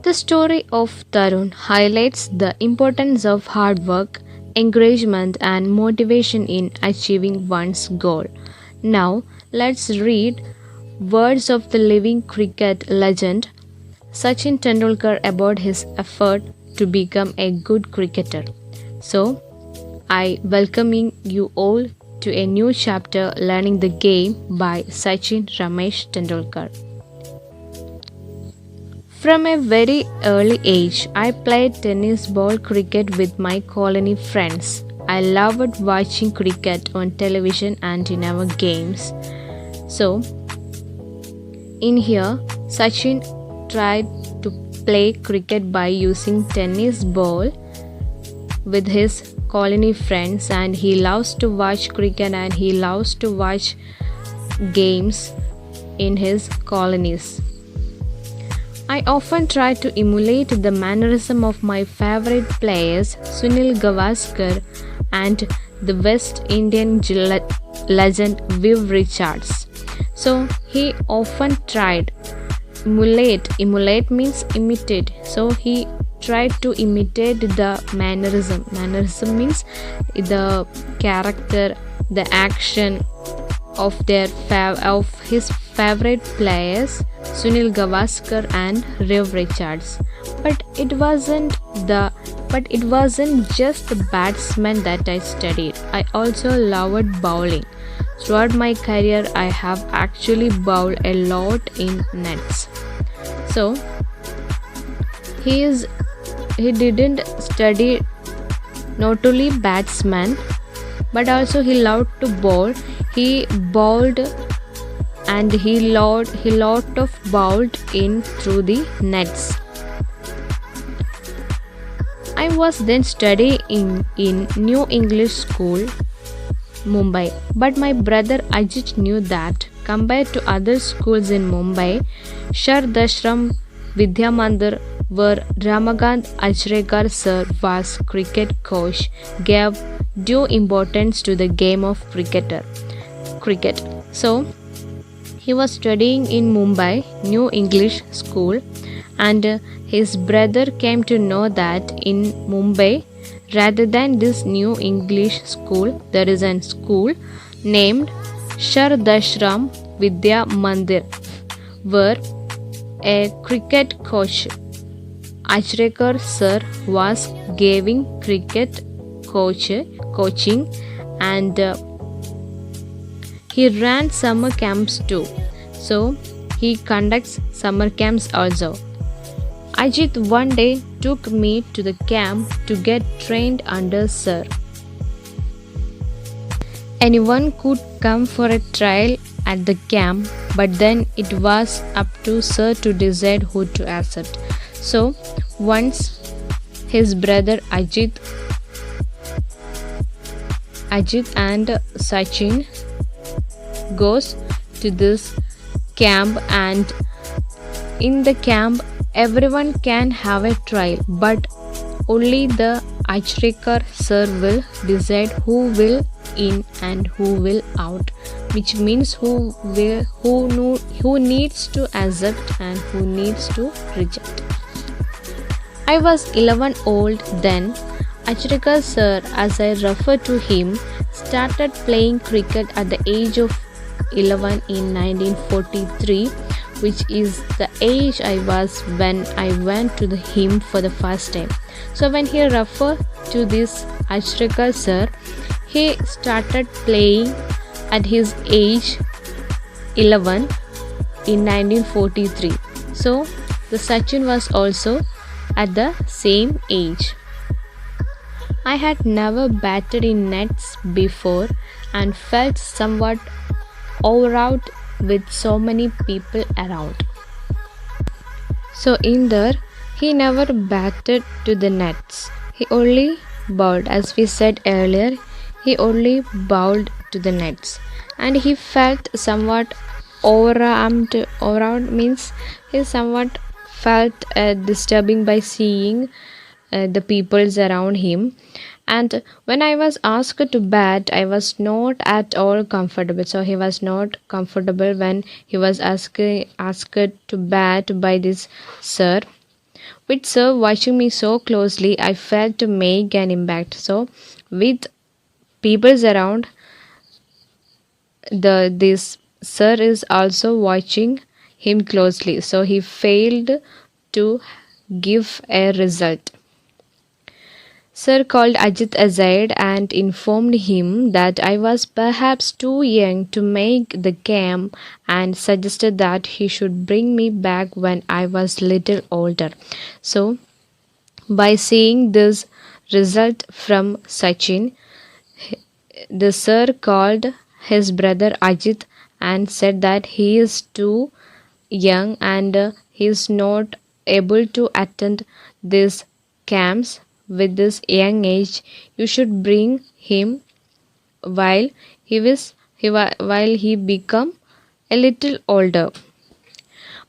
The story of Tarun highlights the importance of hard work, encouragement, and motivation in achieving one's goal. Now, let's read words of the living cricket legend Sachin Tendulkar about his effort to become a good cricketer. So, I welcoming you all to a new chapter learning the game by Sachin Ramesh Tendulkar. From a very early age, I played tennis ball cricket with my colony friends. I loved watching cricket on television and in our games. So, in here, Sachin tried to play cricket by using tennis ball with his colony friends, and he loves to watch cricket and he loves to watch games in his colonies. I often try to emulate the mannerism of my favorite players Sunil Gavaskar and the West Indian legend Viv Richards. So he often tried emulate means imitate. So he tried to imitate the mannerism means the character, the action of his favorite players Sunil Gavaskar and Viv Richards. But it wasn't just the batsmen that I studied. I also loved bowling. Throughout my career, I have actually bowled a lot in nets. So he didn't study not only batsman but also he loved to bowl. He bowled and he lot of bowled in through the nets. I was then studying in New English School, Mumbai, but my brother Ajit knew that compared to other schools in Mumbai, Shardashram Vidya Mandir, where Ramakant Achrekar sir was cricket coach, gave due importance to the game of cricket. So he was studying in Mumbai New English School, and his brother came to know that in Mumbai, rather than this New English School, there is a school named Shardashram Vidya Mandir, where a cricket coach Achrekar sir was giving cricket coaching, and he ran summer camps too. So he conducts summer camps also. Ajit one day took me to the camp to get trained under sir. Anyone could come for a trial at the camp, but then it was up to sir to decide who to accept. So once his brother Ajit and Sachin goes to this camp, and in the camp everyone can have a trial, but only the Achrekar sir will decide who will in and who will out, which means who needs to accept and who needs to reject. I was 11 old then. Achrekar sir, as I refer to him, started playing cricket at the age of 11 in 1943, which is the age I was when I went to him for the first time. So when he referred to this Achrekar sir, he started playing at his age 11 in 1943. So the Sachin was also at the same age. I had never batted in nets before and felt somewhat overawed with so many people around. So in there, he never batted to the nets. He only bowled, as we said earlier, he only bowled to the nets. And he felt somewhat overawed means he somewhat felt disturbing by seeing the peoples around him. And when I was asked to bat, I was not at all comfortable. So he was not comfortable when he was asked to bat by this sir. With Sir watching me so closely, I felt to make an impact. So, with people around, this Sir is also watching him closely. So he failed to give a result. Sir called Ajit aside and informed him that I was perhaps too young to make the camp and suggested that he should bring me back when I was little older. So, by seeing this result from Sachin, the sir called his brother Ajit and said that he is too young and he is not able to attend these camps with this young age. You should bring him while while he become a little older.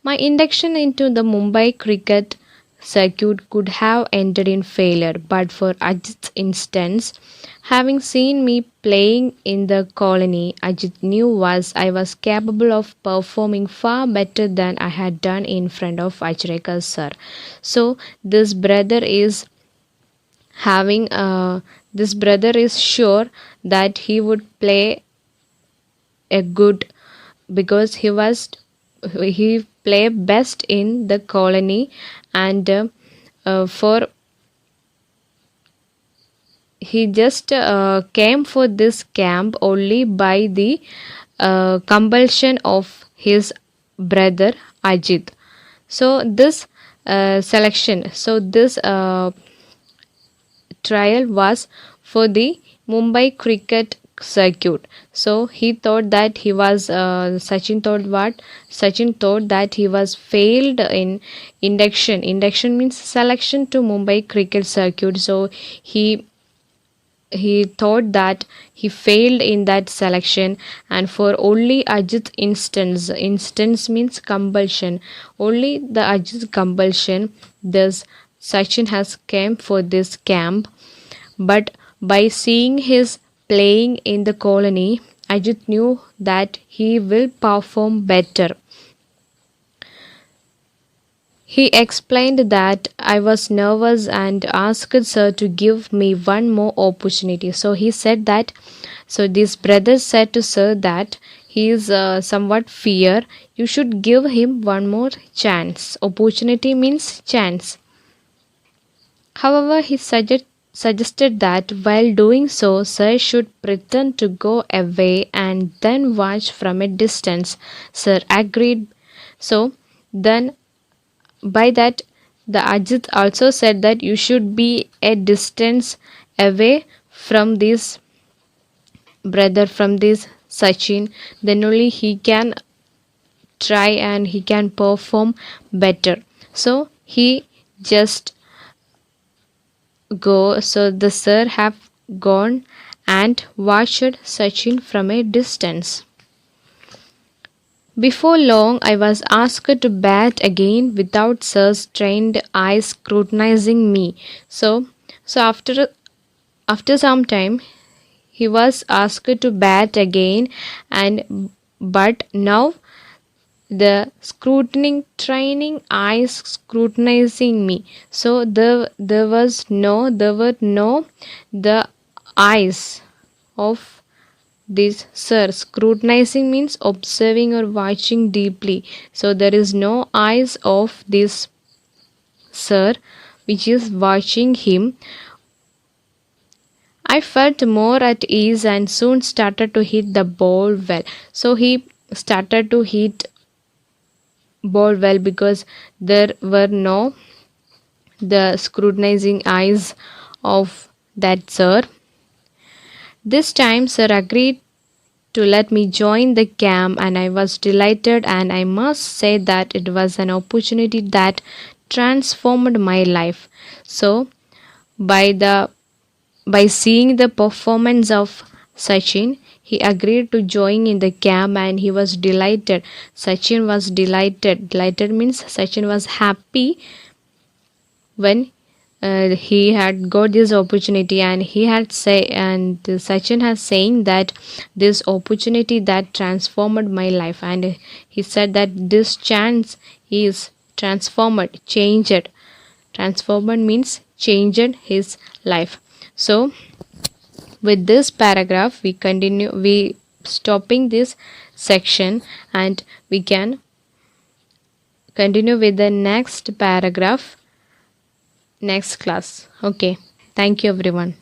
My induction into the Mumbai cricket circuit could have ended in failure, but for Ajit's instance, having seen me playing in the colony, Ajit knew I was capable of performing far better than I had done in front of Achrekar sir. So having this brother is sure that he would play a good, because he play best in the colony, and for he just came for this camp only by the compulsion of his brother Ajit. So this trial was for the Mumbai cricket circuit. So he thought that he was Sachin thought what Sachin thought that he was failed in induction. Induction means selection to Mumbai cricket circuit. So he thought that he failed in that selection, and for only Ajit instance means compulsion, only the Ajit compulsion, this Sachin has came for this camp. But by seeing his playing in the colony, Ajit knew that he will perform better. He explained that I was nervous and asked sir to give me one more opportunity. So he said that, so this brother said to sir that he is somewhat fear. You should give him one more chance. Opportunity means chance. However, he suggested that while doing so, sir should pretend to go away and then watch from a distance. Sir agreed. So then by that, the Ajit also said that you should be a distance away from this brother, from this Sachin, then only he can try and he can perform better. So he just go. So the sir have gone and watched Sachin from a distance. Before long, I was asked to bat again without sir's trained eyes scrutinizing me. So after some time, he was asked to bat again, and but now the scrutining training eyes scrutinizing me. So there were no the eyes of this sir. Scrutinizing means observing or watching deeply. So there is no eyes of this sir which is watching him. I felt more at ease and soon started to hit the ball well. So he started to hit ball well because there were no the scrutinizing eyes of that sir. This time sir agreed to let me join the camp, and I was delighted, and I must say that it was an opportunity that transformed my life. So by seeing the performance of Sachin, he agreed to join in the camp and he was delighted. Sachin was delighted. Delighted means Sachin was happy when he had got this opportunity, and Sachin has saying that this opportunity that transformed my life, and he said that this chance is transformed, changed Transformed means changed his life. So with this paragraph we stopping this section, and we can continue with the next paragraph next class. Okay, thank you everyone.